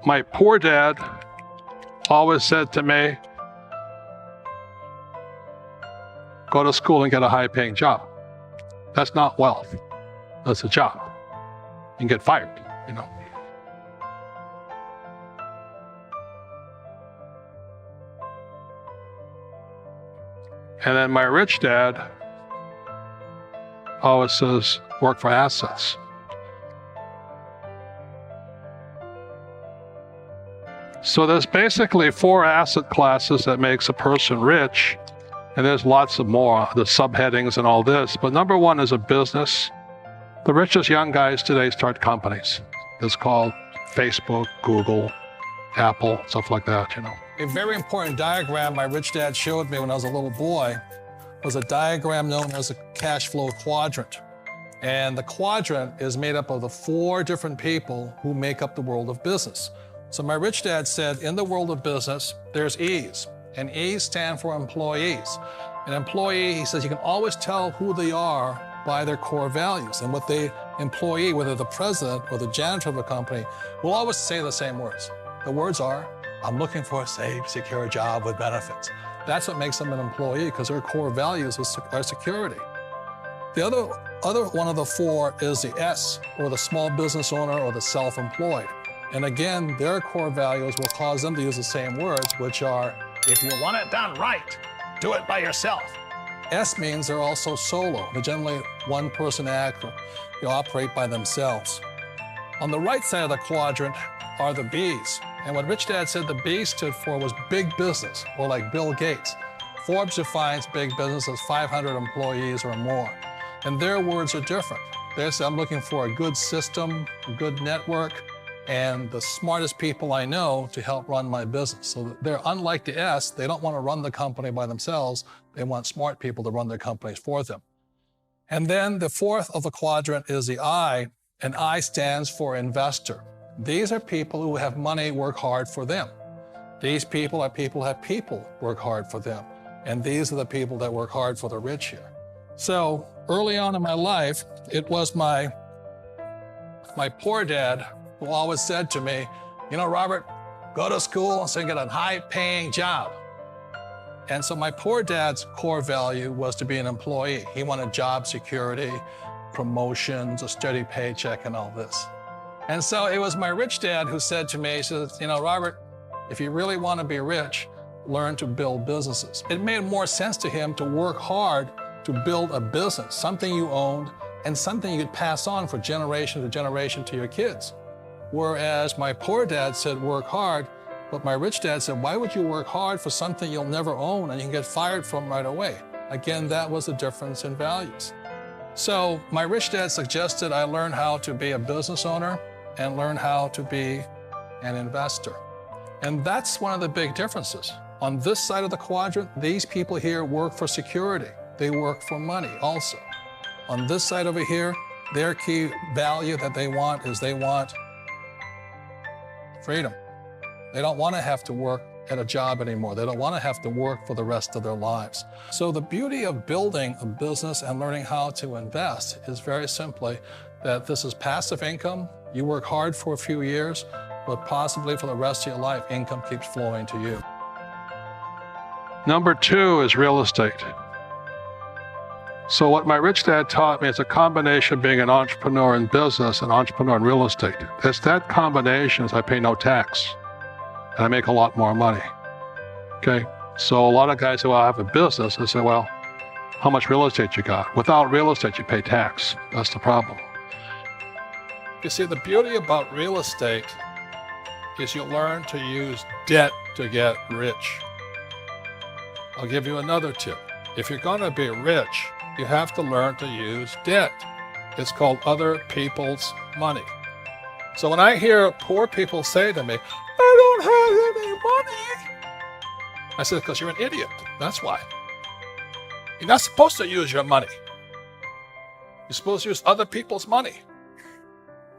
my poor dad always said to me, go to school and get a high-paying job. That's not wealth. That's a job. You can get fired, you know. And then my rich dad always says, work for assets. So there's basically 4 asset classes that makes a person rich, and there's lots of more, the subheadings and all this. But number 1 is a business. The richest young guys today start companies. It's called Facebook, Google, Apple, stuff like that, you know. A very important diagram my rich dad showed me when I was a little boy was a diagram known as a cash flow quadrant. And the quadrant is made up of the 4 different people who make up the world of business. So my rich dad said, in the world of business, there's E's, and E's stand for employees. An employee, he says, you can always tell who they are by their core values. And what the employee, whether the president or the janitor of a company, will always say the same words. The words are, I'm looking for a safe, secure job with benefits. That's what makes them an employee, because their core values are security. The other one of the 4 is the S, or the small business owner or the self-employed. And again, their core values will cause them to use the same words, which are, if you want it done right, do it by yourself. S means they're also solo. They're generally one-person act, or they operate by themselves. On the right side of the quadrant are the B's. And what Rich Dad said the B stood for was big business, or like Bill Gates. Forbes defines big business as 500 employees or more. And their words are different. They say, I'm looking for a good system, a good network, and the smartest people I know to help run my business. So they're unlike the S, they don't want to run the company by themselves. They want smart people to run their companies for them. And then the 4th of the quadrant is the I, and I stands for investor. These are people who have money work hard for them. These people are people who have people work hard for them. And these are the people that work hard for the rich here. So early on in my life, it was my poor dad who always said to me, you know, Robert, go to school and get a high-paying job. And so my poor dad's core value was to be an employee. He wanted job security, promotions, a steady paycheck, and all this. And so it was my rich dad who said to me, he says, you know, Robert, if you really want to be rich, learn to build businesses. It made more sense to him to work hard to build a business, something you owned and something you could pass on for generation to generation to your kids. Whereas my poor dad said work hard, but my rich dad said, why would you work hard for something you'll never own and you can get fired from right away? Again, that was the difference in values. So my rich dad suggested I learn how to be a business owner and learn how to be an investor. And that's one of the big differences. On this side of the quadrant, these people here work for security. They work for money also. On this side over here, their key value that they want is they want freedom. They don't want to have to work at a job anymore. They don't want to have to work for the rest of their lives. So the beauty of building a business and learning how to invest is very simply that this is passive income. You work hard for a few years, but possibly for the rest of your life, income keeps flowing to you. Number 2 is real estate. So what my rich dad taught me is a combination of being an entrepreneur in business and entrepreneur in real estate. It's that combination is I pay no tax and I make a lot more money. Okay, so a lot of guys say, well, I have a business. I say, well, how much real estate you got? Without real estate, you pay tax. That's the problem. You see, the beauty about real estate is you learn to use debt to get rich. I'll give you another tip. If you're going to be rich, you have to learn to use debt. It's called other people's money. So when I hear poor people say to me, I don't have any money, I said, because you're an idiot. That's why. You're not supposed to use your money. You're supposed to use other people's money.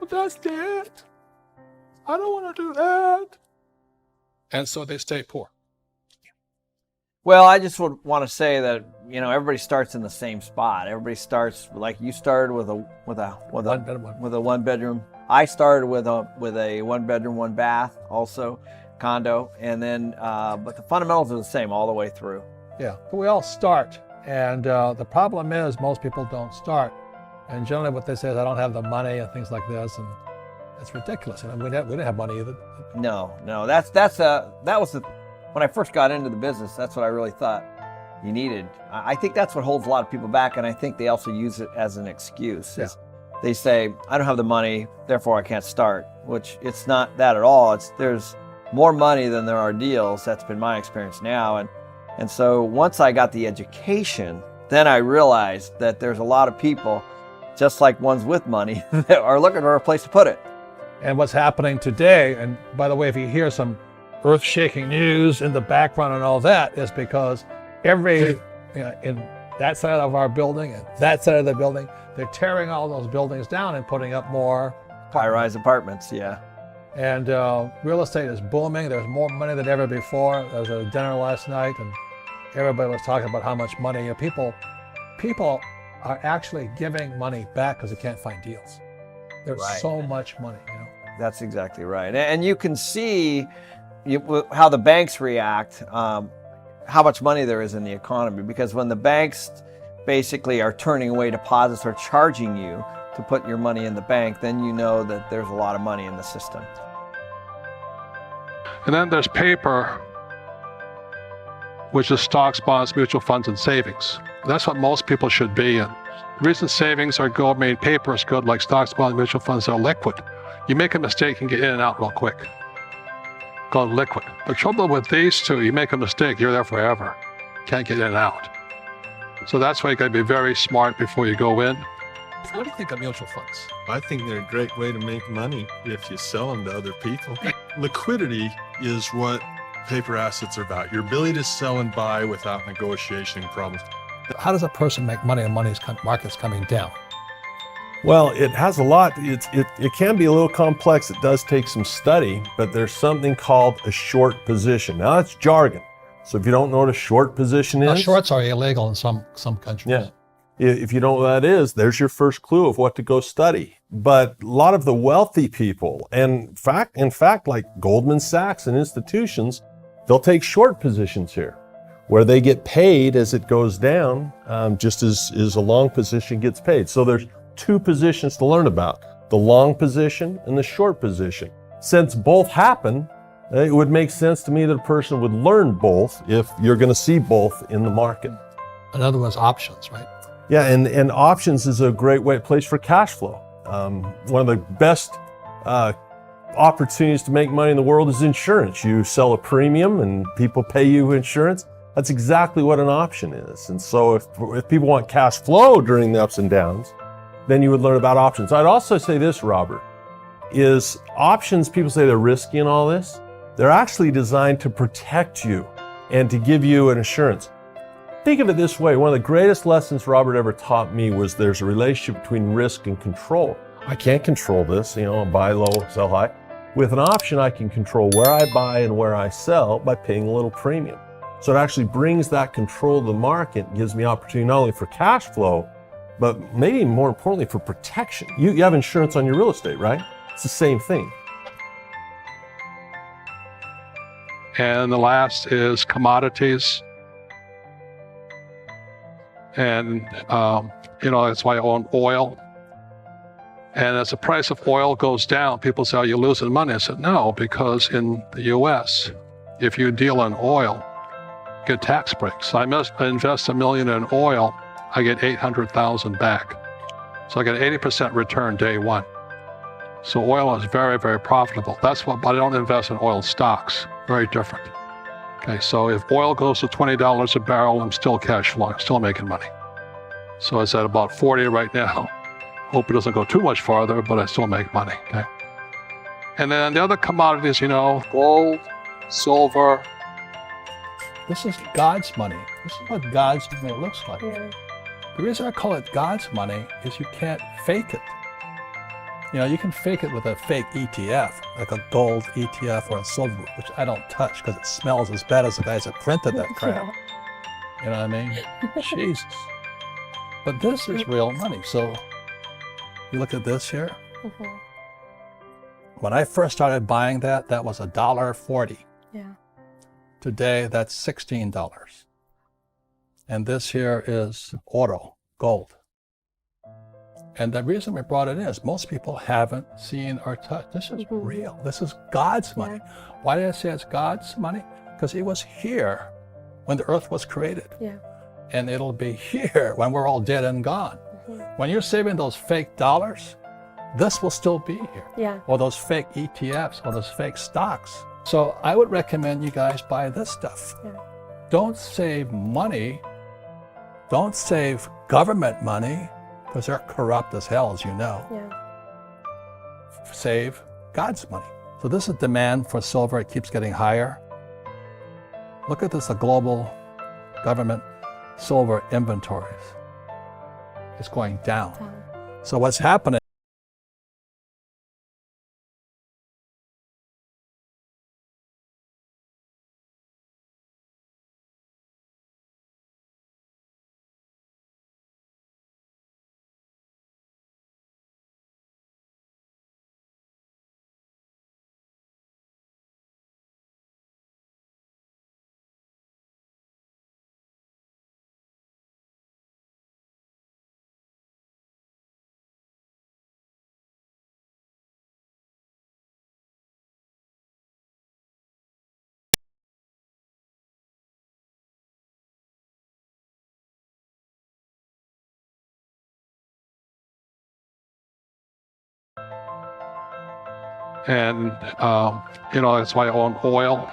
But that's debt. I don't want to do that. And so they stay poor. Well, I just would want to say that, everybody starts in the same spot. Everybody starts like you started with a one bedroom. I started with a 1 bedroom, 1 bath, also condo, and then but the fundamentals are the same all the way through. Yeah, but we all start, and the problem is most people don't start, and generally what they say is I don't have the money and things like this, and it's ridiculous. And we didn't have money either. No, when I first got into the business, that's what I really thought you needed. I think that's what holds a lot of people back, and I think they also use it as an excuse. Yeah. They say, I don't have the money, therefore I can't start, which it's not that at all. There's more money than there are deals. That's been my experience now. And so once I got the education, then I realized that there's a lot of people, just like ones with money, that are looking for a place to put it. And what's happening today, and by the way, if you hear some earth-shaking news in the background and all that, is because in that side of our building and that side of the building, they're tearing all those buildings down and putting up more high-rise apartments. Yeah. And real estate is booming. There's more money than ever before. There was a dinner last night, and everybody was talking about how much money. People are actually giving money back because they can't find deals. There's so much money. That's exactly right. And you can see how the banks react, how much money there is in the economy, because when the banks basically are turning away deposits or charging you to put your money in the bank, then you know that there's a lot of money in the system. And then there's paper, which is stocks, bonds, mutual funds, and savings. That's what most people should be in. The reason savings are good, paper is good, like stocks, bonds, mutual funds, are liquid. You make a mistake and get in and out real quick. Called liquid. The trouble with these two, you make a mistake, you're there forever. Can't get in and out. So that's why you got to be very smart before you go in. What do you think of mutual funds? I think they're a great way to make money if you sell them to other people. Liquidity is what paper assets are about. Your ability to sell and buy without negotiation problems. How does a person make money when market's coming down? Well, it has a lot. It can be a little complex. It does take some study, but there's something called a short position. Now that's jargon. So if you don't know what a short position is. Now, shorts are illegal in some countries. Yeah. If you don't know what that is, there's your first clue of what to go study. But a lot of the wealthy people, and in fact, like Goldman Sachs and institutions, they'll take short positions here, where they get paid as it goes down, just as a long position gets paid. So there's 2 positions to learn about, the long position and the short position. Since both happen, it would make sense to me that a person would learn both if you're going to see both in the market. In other words, options, right? Yeah, and options is a great place for cash flow. One of the best opportunities to make money in the world is insurance. You sell a premium and people pay you insurance. That's exactly what an option is. And so if people want cash flow during the ups and downs, then you would learn about options. I'd also say this, Robert, is options, people say they're risky and all this. They're actually designed to protect you and to give you an assurance. Think of it this way. One of the greatest lessons Robert ever taught me was there's a relationship between risk and control. I can't control this, buy low, sell high. With an option, I can control where I buy and where I sell by paying a little premium. So it actually brings that control of the market, gives me opportunity not only for cash flow, but maybe more importantly for protection. You have insurance on your real estate, right? It's the same thing. And the last is commodities. And, that's why I own oil. And as the price of oil goes down, people say, are you losing money? I said, no, because in the US, if you deal in oil, you get tax breaks. I invest $1 million in oil, I get $800,000 back. So I get 80% return day one. So oil is very, very profitable. But I don't invest in oil stocks. Very different. Okay, so if oil goes to $20 a barrel, I'm still cash flowing, still making money. So it's at about 40 right now. Hope it doesn't go too much farther, but I still make money, okay? And then the other commodities, gold, silver. This is God's money. This is what God's money looks like. Yeah. The reason I call it God's money is you can't fake it. You can fake it with a fake ETF, like a gold ETF or a silver, which I don't touch because it smells as bad as the guys that printed that crap. You know what I mean? Jesus. But this is real money. So you look at this here. Mhm. When I first started buying that, that was $1.40. Yeah. Today, that's $16. And this here is auto, gold. And the reason we brought it in is most people haven't seen or touched. This is real. This is God's money. Why did I say it's God's money? Because it was here when the earth was created. Yeah. And it'll be here when we're all dead and gone. When you're saving those fake dollars, this will still be here. Yeah. Or those fake ETFs or those fake stocks. So I would recommend you guys buy this stuff. Yeah. Don't save money. Don't save government money, because they're corrupt as hell, as you know. Yeah. Save God's money. So this is demand for silver. It keeps getting higher. Look at this, the global government silver inventories. It's going down. So what's happening? And, that's why I own oil.